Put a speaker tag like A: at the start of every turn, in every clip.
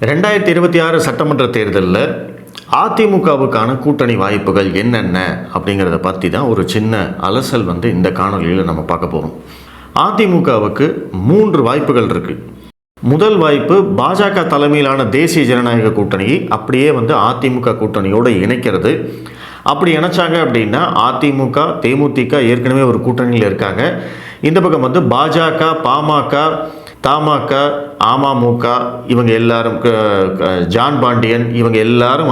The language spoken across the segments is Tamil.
A: 2026 சட்டமன்ற தேர்தலில் அதிமுகவுக்கான கூட்டணி வாய்ப்புகள் என்னென்ன அப்படிங்கிறத பற்றி தான் ஒரு சின்ன அலசல் இந்த காணொலியில் நம்ம பார்க்க போகிறோம். அதிமுகவுக்கு 3 வாய்ப்புகள் இருக்குது. முதல் வாய்ப்பு பாஜக தலைமையிலான தேசிய ஜனநாயக கூட்டணியை அப்படியே அதிமுக கூட்டணியோடு இணைக்கிறது. அப்படி இணைச்சாங்க அப்படின்னா அதிமுக தேமுதிக ஏற்கனவே ஒரு கூட்டணியில் இருக்காங்க. இந்த பக்கம் பாஜக பாமக தமாக அமமுக இவங்க எல்லாரும் ஜான் பாண்டியன் இவங்க எல்லாரும்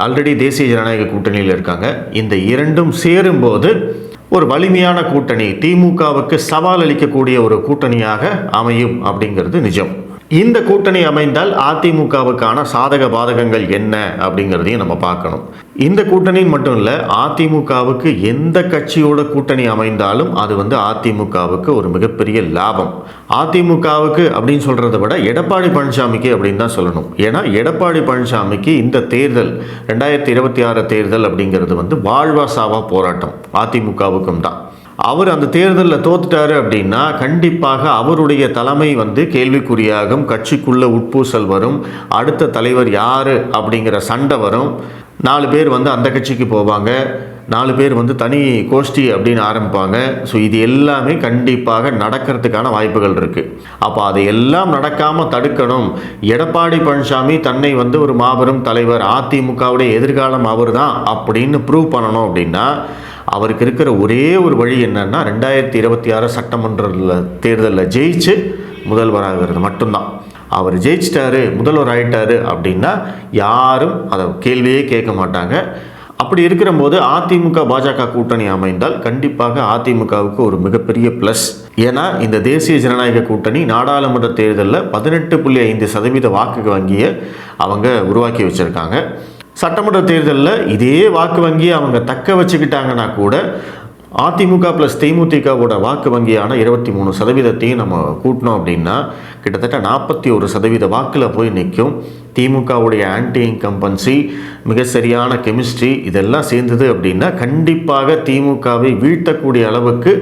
A: ஆல்ரெடி தேசிய ஜனநாயக கூட்டணியில் இருக்காங்க. இந்த இரண்டும் சேரும்போது ஒரு வலிமையான கூட்டணி, திமுகவுக்கு சவால் அளிக்கக்கூடிய ஒரு கூட்டணியாக அமையும் அப்படிங்கிறது நிஜம். இந்த கூட்டணி அமைந்தால் அதிமுகவுக்கான சாதக பாதகங்கள் என்ன அப்படிங்கிறதையும் நம்ம பார்க்கணும். இந்த கூட்டணி மட்டும் இல்லை, அதிமுகவுக்கு எந்த கட்சியோட கூட்டணி அமைந்தாலும் அது அதிமுகவுக்கு ஒரு மிகப்பெரிய லாபம். அதிமுகவுக்கு அப்படின்னு சொல்கிறத விட எடப்பாடி பழனிசாமிக்கு அப்படின்னு தான் சொல்லணும். ஏன்னா எடப்பாடி பழனிசாமிக்கு இந்த தேர்தல் 2026 தேர்தல் அப்படிங்கிறது வாழ்வா சாவா போராட்டம். அதிமுகவுக்கும் தான். அவர் அந்த தேர்தலில் தோத்துட்டாரு அப்படின்னா கண்டிப்பாக அவருடைய தலைமை கேள்விக்குறியாகும். கட்சிக்குள்ள உட்பூசல் வரும். அடுத்த தலைவர் யார் அப்படிங்கிற சண்டை வரும். 4 பேர் அந்த கட்சிக்கு போவாங்க, 4 பேர் தனி கோஷ்டி அப்படின்னு ஆரம்பிப்பாங்க. ஸோ இது எல்லாமே கண்டிப்பாக நடக்கிறதுக்கான வாய்ப்புகள் இருக்குது. அப்போ அதையெல்லாம் நடக்காமல் தடுக்கணும். எடப்பாடி பழனிசாமி தன்னை ஒரு மாபெரும் தலைவர், அதிமுகவுடைய எதிர்காலம் அவர் தான் அப்படின்னு ப்ரூவ் பண்ணணும் அப்படின்னா அவருக்கு இருக்கிற ஒரே ஒரு வழி என்னன்னா 2026 சட்டமன்ற தேர்தலில் ஜெயிச்சு முதல்வராகிறது மட்டும்தான். அவர் ஜெயிச்சிட்டாரு, முதல்வர் ஆகிட்டாரு அப்படின்னா யாரும் அதை கேள்வியே கேட்க மாட்டாங்க. அப்படி இருக்கிற போது அதிமுக பாஜக கூட்டணி அமைந்தால் கண்டிப்பாக அதிமுகவுக்கு ஒரு மிகப்பெரிய ப்ளஸ். ஏன்னா இந்த தேசிய ஜனநாயக கூட்டணி நாடாளுமன்ற தேர்தலில் 18.5% வாக்கு வங்கியை அவங்க உருவாக்கி வச்சுருக்காங்க. சட்டமன்ற தேர்தலில் இதே வாக்கு வங்கியை அவங்க தக்க வச்சுக்கிட்டாங்கன்னா கூட அதிமுக ப்ளஸ் தேமுதிகவோட வாக்கு வங்கியான 23% நம்ம கூட்டினோம் அப்படின்னா கிட்டத்தட்ட 41% வாக்கில் போய் நிற்கும். திமுகவுடைய ஆன்டி இன்கம்பன்சி, மிக சரியான கெமிஸ்ட்ரி இதெல்லாம் சேர்ந்தது அப்படின்னா கண்டிப்பாக திமுகவை வீழ்த்தக்கூடிய அளவுக்கு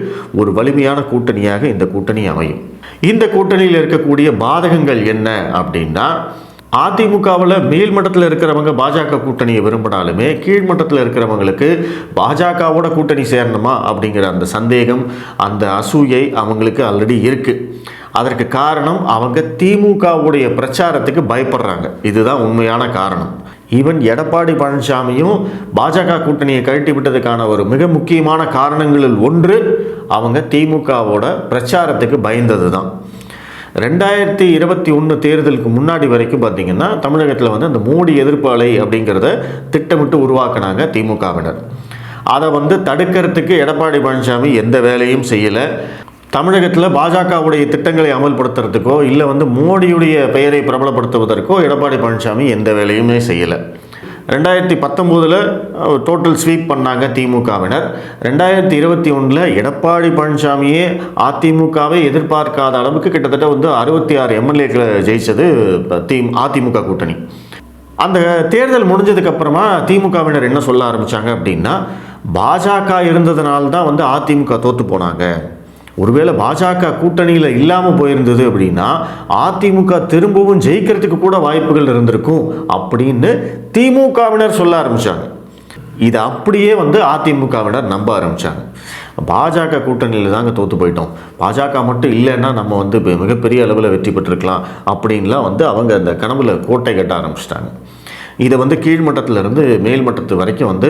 A: ஒரு வலிமையான கூட்டணியாக இந்த கூட்டணி அமையும். இந்த கூட்டணியில் இருக்கக்கூடிய பாதகங்கள் என்ன அப்படின்னா, அதிமுகவில் மேல்மட்டத்தில் இருக்கிறவங்க பாஜக கூட்டணியை விரும்பினாலுமே கீழ்மட்டத்தில் இருக்கிறவங்களுக்கு பாஜகவோட கூட்டணி சேரணுமா அப்படிங்கிற அந்த சந்தேகம், அந்த அசூயை அவங்களுக்கு ஆல்ரெடி இருக்குது. அதற்கு காரணம் அவங்க திமுகவுடைய பிரச்சாரத்துக்கு பயப்படுறாங்க. இதுதான் உண்மையான காரணம். ஈவன் எடப்பாடி பழனிசாமியும் பாஜக கூட்டணியை கழட்டி விட்டதுக்கான ஒரு மிக முக்கியமான காரணங்களில் ஒன்று அவங்க திமுகவோட பிரச்சாரத்துக்கு பயந்தது தான். 2021 தேர்தலுக்கு முன்னாடி வரைக்கும் பார்த்திங்கன்னா தமிழகத்தில் அந்த மோடி எதிர்ப்பு அலை அப்படிங்கிறத திட்டமிட்டு உருவாக்கினாங்க திமுகவினர். அதை தடுக்கிறதுக்கு எடப்பாடி பழனிசாமி எந்த வேலையும் செய்யலை. தமிழகத்தில் பாஜகவுடைய திட்டங்களை அமல்படுத்துறதுக்கோ இல்லை மோடியுடைய பெயரை பிரபலப்படுத்துவதற்கோ எடப்பாடி பழனிசாமி எந்த வேலையுமே செய்யலை. 2019 டோட்டல் ஸ்வீப் பண்ணாங்க திமுகவினர். 2021 எடப்பாடி பழனிசாமியே அதிமுகவை எதிர்பார்க்காத அளவுக்கு கிட்டத்தட்ட 66 எம்எல்ஏக்களை ஜெயிச்சது அதிமுக கூட்டணி. அந்த தேர்தல் முடிஞ்சதுக்கப்புறமா திமுகவினர் என்ன சொல்ல ஆரம்பித்தாங்க அப்படின்னா, பாஜக இருந்ததுனால்தான் அதிமுக தோற்று போனாங்க. ஒருவேளை பாஜக கூட்டணியில் இல்லாமல் போயிருந்தது அப்படின்னா அதிமுக திரும்பவும் ஜெயிக்கிறதுக்கு கூட வாய்ப்புகள் இருந்திருக்கும் அப்படின்னு திமுகவினர் சொல்ல ஆரம்பித்தாங்க. இதை அப்படியே அதிமுகவினர் நம்ப ஆரம்பித்தாங்க. பாஜக கூட்டணியில் தாங்க தோற்று போயிட்டோம், பாஜக மட்டும் இல்லைன்னா நம்ம மிகப்பெரிய அளவில் வெற்றி பெற்றிருக்கலாம் அப்படின்லாம் அவங்க அந்த கனவுல கோட்டை கட்ட ஆரம்பிச்சிட்டாங்க. இதை கீழ்மட்டத்திலிருந்து மேல்மட்டத்து வரைக்கும்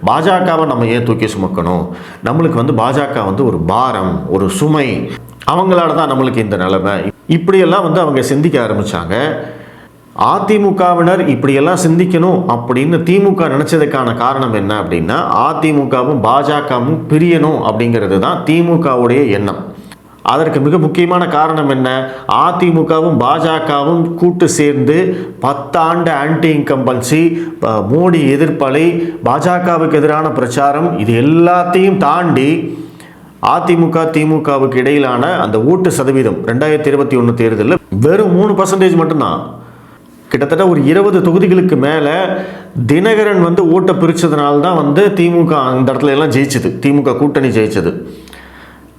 A: பாஜகவை நம்ம ஏன் தூக்கி சுமக்கணும், நம்மளுக்கு பாஜக ஒரு பாரம், ஒரு சுமை, அவங்களால தான் நம்மளுக்கு இந்த நிலைமை, இப்படியெல்லாம் அவங்க சிந்திக்க ஆரம்பித்தாங்க. அதிமுகவினர் இப்படியெல்லாம் சிந்திக்கணும் அப்படின்னு திமுக நினச்சதுக்கான காரணம் என்ன அப்படின்னா, அதிமுகவும் பாஜகவும் பிரியணும் அப்படிங்கிறது தான் திமுகவுடைய எண்ணம். அதற்கு மிக முக்கியமான காரணம் என்ன, அதிமுகவும் பாஜகவும் கூட்டு சேர்ந்து 10 ஆண்டு ஆன்டி இன்கம்பன்சி, மோடி எதிர்ப்பலை, பாஜகவுக்கு எதிரான பிரச்சாரம், இது எல்லாத்தையும் தாண்டி அதிமுக திமுகவுக்கு இடையிலான அந்த ஓட்டு சதவீதம் 2021 தேர்தலில் வெறும் 3% மட்டும்தான். கிட்டத்தட்ட ஒரு 20 தொகுதிகளுக்கு மேலே தினகரன் ஓட்டை பிரித்ததுனால்தான் திமுக அந்த இடத்துல எல்லாம் ஜெயிச்சது, திமுக கூட்டணி ஜெயிச்சது.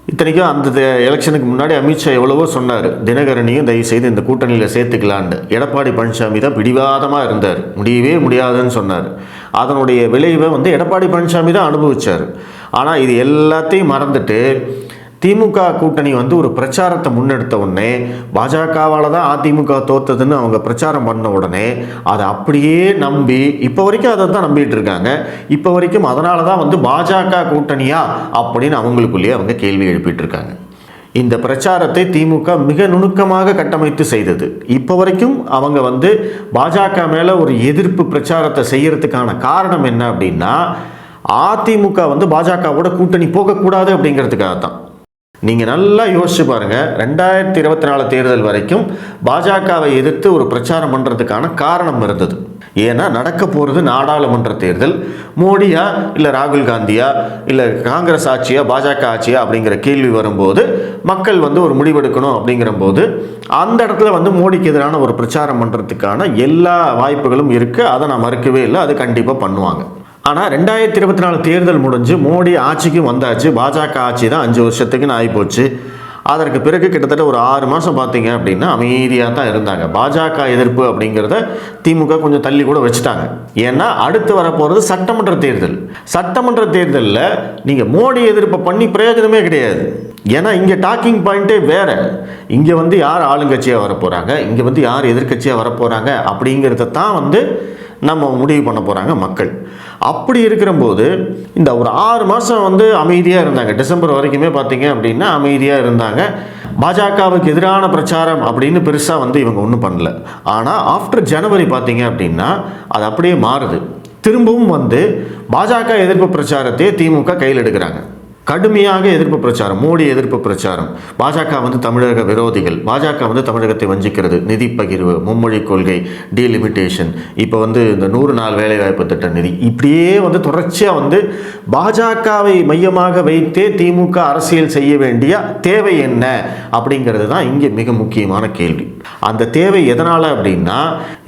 A: இத்தனைக்கும் அந்த எலெக்ஷனுக்கு முன்னாடி அமித்ஷா எவ்வளவோ சொன்னார், தினகரனையும் தயவுசெய்து இந்த கூட்டணியில் சேர்த்துக்கலான்னு. எடப்பாடி பழனிசாமி தான் பிடிவாதமாக இருந்தார், முடியவே முடியாதுன்னு சொன்னார். அதனுடைய விளைவை வந்து எடப்பாடி பழனிசாமி தான் அனுபவித்தார். ஆனால் இது எல்லாத்தையும் மறந்துட்டு திமுக கூட்டணி வந்து ஒரு பிரச்சாரத்தை முன்னெடுத்த உடனே பாஜகவால் தான் அதிமுக தோத்ததுன்னு அவங்க பிரச்சாரம் பண்ண உடனே அதை அப்படியே நம்பி இப்போ வரைக்கும் அதை தான் நம்பிட்டு இருக்காங்க. இப்போ வரைக்கும் அதனால தான் வந்து பாஜக கூட்டணியா அப்படின்னு அவங்களுக்குள்ளேயே அவங்க கேள்வி எழுப்பிட்டு இருக்காங்க. இந்த பிரச்சாரத்தை திமுக மிக நுணுக்கமாக கட்டமைத்து செய்தது. இப்போ வரைக்கும் அவங்க வந்து பாஜக மேலே ஒரு எதிர்ப்பு பிரச்சாரத்தை செய்யறதுக்கான காரணம் என்ன அப்படின்னா, அதிமுக வந்து பாஜகவோட கூட்டணி போகக்கூடாது அப்படிங்கிறதுக்காக தான். நீங்கள் நல்லா யோசிச்சு பாருங்கள், 2024 தேர்தல் வரைக்கும் பாஜகவை எதிர்த்து ஒரு பிரச்சாரம் பண்ணுறதுக்கான காரணம் இருந்தது. ஏன்னா நடக்க போகிறது நாடாளுமன்ற தேர்தல். மோடியா இல்லை ராகுல் காந்தியா இல்லை காங்கிரஸ் ஆட்சியா பாஜக ஆட்சியா அப்படிங்கிற கேள்வி வரும்போது மக்கள் வந்து ஒரு முடிவெடுக்கணும். அப்படிங்கிற போது அந்த இடத்துல வந்து மோடிக்கு எதிரான ஒரு பிரச்சாரம் பண்ணுறதுக்கான எல்லா வாய்ப்புகளும் இருக்குது. அதை நான் மறுக்கவே இல்லை, அது கண்டிப்பாக பண்ணுவாங்க. ஆனால் 2024 தேர்தல் முடிஞ்சு மோடி ஆட்சிக்கும் வந்தாச்சு. பாஜக ஆட்சி தான் 5 வருஷத்துக்குன்னு ஆகிப்போச்சு. அதற்கு பிறகு கிட்டத்தட்ட ஒரு 6 மாதம் பார்த்தீங்க அப்படின்னா அமைதியாக தான் இருந்தாங்க. பாஜக எதிர்ப்பு அப்படிங்கிறத திமுக கொஞ்சம் தள்ளி கூட வச்சுட்டாங்க. ஏன்னா அடுத்து வரப்போகிறது சட்டமன்ற தேர்தல். சட்டமன்ற தேர்தலில் நீங்கள் மோடி எதிர்ப்பை பண்ணி பிரயோஜனமே கிடையாது. ஏன்னா இங்கே டாக்கிங் பாயிண்ட்டே வேறு. இங்கே வந்து யார் ஆளுங்கட்சியாக வரப்போகிறாங்க, இங்கே வந்து யார் எதிர்கட்சியாக வரப்போகிறாங்க அப்படிங்கிறத தான் வந்து நம்ம முடிவு பண்ண போகிறாங்க மக்கள். அப்படி இருக்கிறபோது இந்த ஒரு 6 மாதம் வந்து அமைதியாக இருந்தாங்க. டிசம்பர் வரைக்குமே பார்த்தீங்க அப்படின்னா அமைதியாக இருந்தாங்க. பாஜகவுக்கு எதிரான பிரச்சாரம் அப்படின்னு பெருசாக வந்து இவங்க ஒன்றும் பண்ணல. ஆனால் ஆஃப்டர் ஜனவரி பார்த்தீங்க அப்படின்னா அது அப்படியே மாறுது. திரும்பவும் வந்து பாஜக எதிர்ப்பு பிரச்சாரத்தையே திமுக கையில் எடுக்கிறாங்க. கடுமையாக எதிர்ப்பு பிரச்சாரம், மோடி எதிர்ப்பு பிரச்சாரம். பாஜக வந்து தமிழக விரோதிகள், பாஜக வந்து தமிழகத்தை வஞ்சிக்கிறது, நிதி பகிர்வு, மும்மொழி கொள்கை, டீலிமிட்டேஷன், இப்போ வந்து இந்த 100 நாள் வேலைவாய்ப்பு திட்ட நிதி, இப்படியே வந்து தொடர்ச்சியாக வந்து பாஜகவை மையமாக வைத்தே திமுக அரசியல் செய்ய வேண்டிய தேவை என்ன அப்படிங்கிறது தான் இங்கே மிக முக்கியமான கேள்வி. அந்த தேவை எதனால் அப்படின்னா,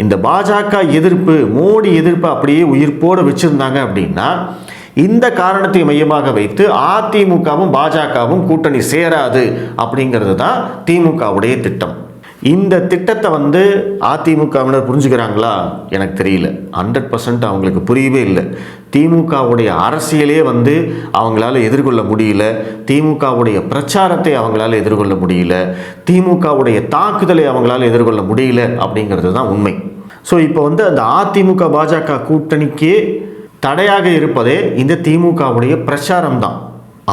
A: இந்த பாஜக எதிர்ப்பு, மோடி எதிர்ப்பு அப்படியே உயிர்ப்போடு வச்சுருந்தாங்க அப்படின்னா இந்த காரணத்தை மையமாக வைத்து அதிமுகவும் பாஜகவும் கூட்டணி சேராது அப்படிங்கிறது தான் திமுகவுடைய திட்டம். இந்த திட்டத்தை வந்து அதிமுகவினர் புரிஞ்சுக்கிறாங்களா எனக்கு தெரியல. 100% அவங்களுக்கு புரியவே இல்லை. திமுகவுடைய அரசியலே வந்து அவங்களால எதிர்கொள்ள முடியல. திமுகவுடைய பிரச்சாரத்தை அவங்களால எதிர்கொள்ள முடியல. திமுகவுடைய தாக்குதலை அவங்களால எதிர்கொள்ள முடியல அப்படிங்கிறது தான் உண்மை. ஸோ இப்போ வந்து அந்த அதிமுக பாஜக கூட்டணிக்கே தடையாக இருப்பதே இந்த திமுகவுடைய பிரச்சாரம் தான்.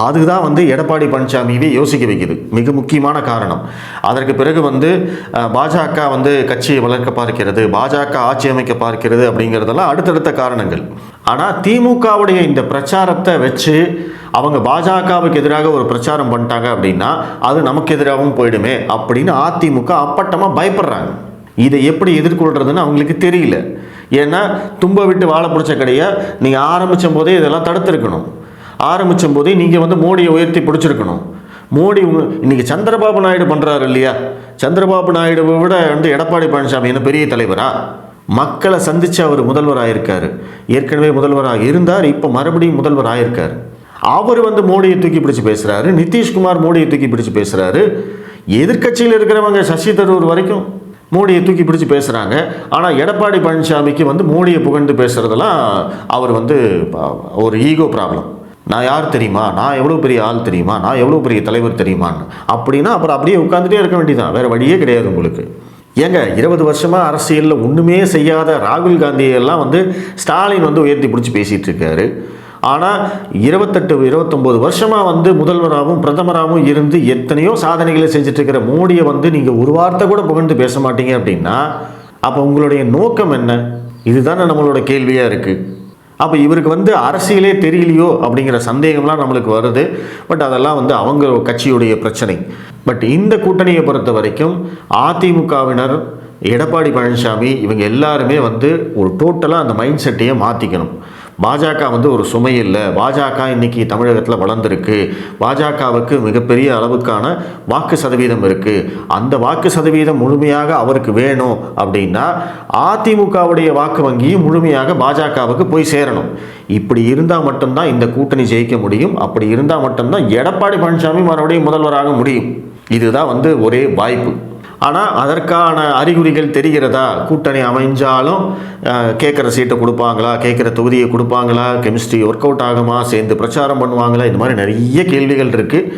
A: அதுதான் வந்து எடப்பாடி பழனிசாமியவே யோசிக்க வைக்குது. மிக முக்கியமான காரணம். அதற்கு பிறகு வந்து பாஜக வந்து கட்சியை வளர்க்க பார்க்கிறது, பாஜக ஆட்சி அமைக்க பார்க்கிறது அப்படிங்கிறதெல்லாம் அடுத்தடுத்த காரணங்கள். ஆனால் திமுகவுடைய இந்த பிரச்சாரத்தை வச்சு அவங்க பாஜகவுக்கு எதிராக ஒரு பிரச்சாரம் பண்ணிட்டாங்க அப்படின்னா அது நமக்கு எதிராகவும் போயிடுமே அப்படின்னு அதிமுக அப்பட்டமாக பயப்படுறாங்க. இதை எப்படி எதிர்கொள்கிறதுன்னு அவங்களுக்கு தெரியல. ஏன்னா தும்ப விட்டு வாழை பிடிச்ச கடையை நீங்கள் ஆரம்பித்த போதே இதெல்லாம் தடுத்துருக்கணும். ஆரம்பித்த போதே நீங்கள் வந்து மோடியை உயர்த்தி பிடிச்சிருக்கணும். மோடி இன்றைக்கி சந்திரபாபு நாயுடு பண்ணுறாரு இல்லையா? சந்திரபாபு நாயுடுவை விட வந்து எடப்பாடி பழனிசாமி என்ன பெரிய தலைவரா? மக்களை சந்தித்து அவர் முதல்வர் ஆகியிருக்காரு. ஏற்கனவே முதல்வராக இருந்தார், இப்போ மறுபடியும் முதல்வர் ஆகியிருக்கார். அவர் வந்து மோடியை தூக்கி பிடிச்சி பேசுகிறாரு. நிதிஷ்குமார் மோடியை தூக்கி பிடிச்சி பேசுகிறாரு. எதிர்கட்சியில் இருக்கிறவங்க சசி தரூர் வரைக்கும் மோடியை தூக்கி பிடிச்சி பேசுகிறாங்க. ஆனால் எடப்பாடி பழனிசாமிக்கு வந்து மோடியை புகழ்ந்து பேசுகிறதெல்லாம் அவர் வந்து ஒரு ஈகோ ப்ராப்ளம். நான் யார் தெரியுமா, நான் எவ்வளோ பெரிய ஆள் தெரியுமா, நான் எவ்வளோ பெரிய தலைவர் தெரியுமான்னு அப்படின்னா அப்புறம் அப்படியே உட்காந்துட்டே இருக்க வேண்டியதான். வேறு வழியே கிடையாது உங்களுக்கு. ஏங்க 20 வருஷமாக அரசியலில் ஒன்றுமே செய்யாத ராகுல் காந்தியெல்லாம் வந்து ஸ்டாலின் வந்து உயர்த்தி பிடிச்சி பேசிகிட்டு இருக்காரு. ஆனால் 28-29 வருஷமாக வந்து முதல்வராகவும் பிரதமராகவும் இருந்து எத்தனையோ சாதனைகளை செஞ்சுட்டு இருக்கிற மோடியை வந்து நீங்கள் ஒரு வார்த்தை கூட புகழ்ந்து பேச மாட்டீங்க அப்படின்னா அப்போ உங்களுடைய நோக்கம் என்ன? இதுதானே நம்மளோட கேள்வியாக இருக்குது. அப்போ இவருக்கு வந்து அரசியலே தெரியலையோ அப்படிங்கிற சந்தேகம்லாம் நம்மளுக்கு வருது. பட் அதெல்லாம் வந்து அவங்க கட்சியுடைய பிரச்சனை. பட் இந்த கூட்டணியை பொறுத்த வரைக்கும் அதிமுகவினர், எடப்பாடி பழனிசாமி இவங்க எல்லாருமே வந்து ஒரு டோட்டலாக அந்த மைண்ட் செட்டையே மாற்றிக்கணும். பாஜக வந்து ஒரு சுமை இல்லை, பாஜக இன்னைக்கு தமிழகத்தில் வளர்ந்துருக்கு, பாஜகவுக்கு மிகப்பெரிய அளவுக்கான வாக்கு சதவீதம் இருக்குது, அந்த வாக்கு சதவீதம் முழுமையாக அவருக்கு வேணும் அப்படின்னா அதிமுகவுடைய வாக்கு வங்கியும் முழுமையாக பாஜகவுக்கு போய் சேரணும். இப்படி இருந்தால் மட்டும்தான் இந்த கூட்டணி ஜெயிக்க முடியும். அப்படி இருந்தால் மட்டும்தான் எடப்பாடி பழனிசாமி மறுபடியும் முதல்வராக முடியும். இதுதான் வந்து ஒரே வாய்ப்பு. ஆனால் அதற்கான அறிகுறிகள் தெரிகிறதா? கூட்டணி அமைஞ்சாலும் கேட்குற சீட்டை கொடுப்பாங்களா, கேட்குற தொகுதியை கொடுப்பாங்களா, கெமிஸ்ட்ரி ஒர்க் அவுட் ஆகுமா, சேர்ந்து பிரச்சாரம் பண்ணுவாங்களா, இந்த மாதிரி நிறைய கேள்விகள் இருக்குது.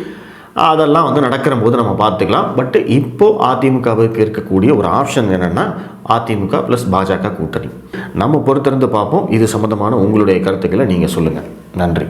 A: அதெல்லாம் வந்து நடக்கிற போது நம்ம பார்த்துக்கலாம். பட் இப்போது அதிமுகவுக்கு இருக்கக்கூடிய ஒரு ஆப்ஷன் என்னென்னா அதிமுக ப்ளஸ் பாஜக கூட்டணி. நம்ம பொறுத்திருந்து பார்ப்போம். இது சம்மந்தமான உங்களுடைய கருத்துக்களை நீங்கள் சொல்லுங்கள். நன்றி.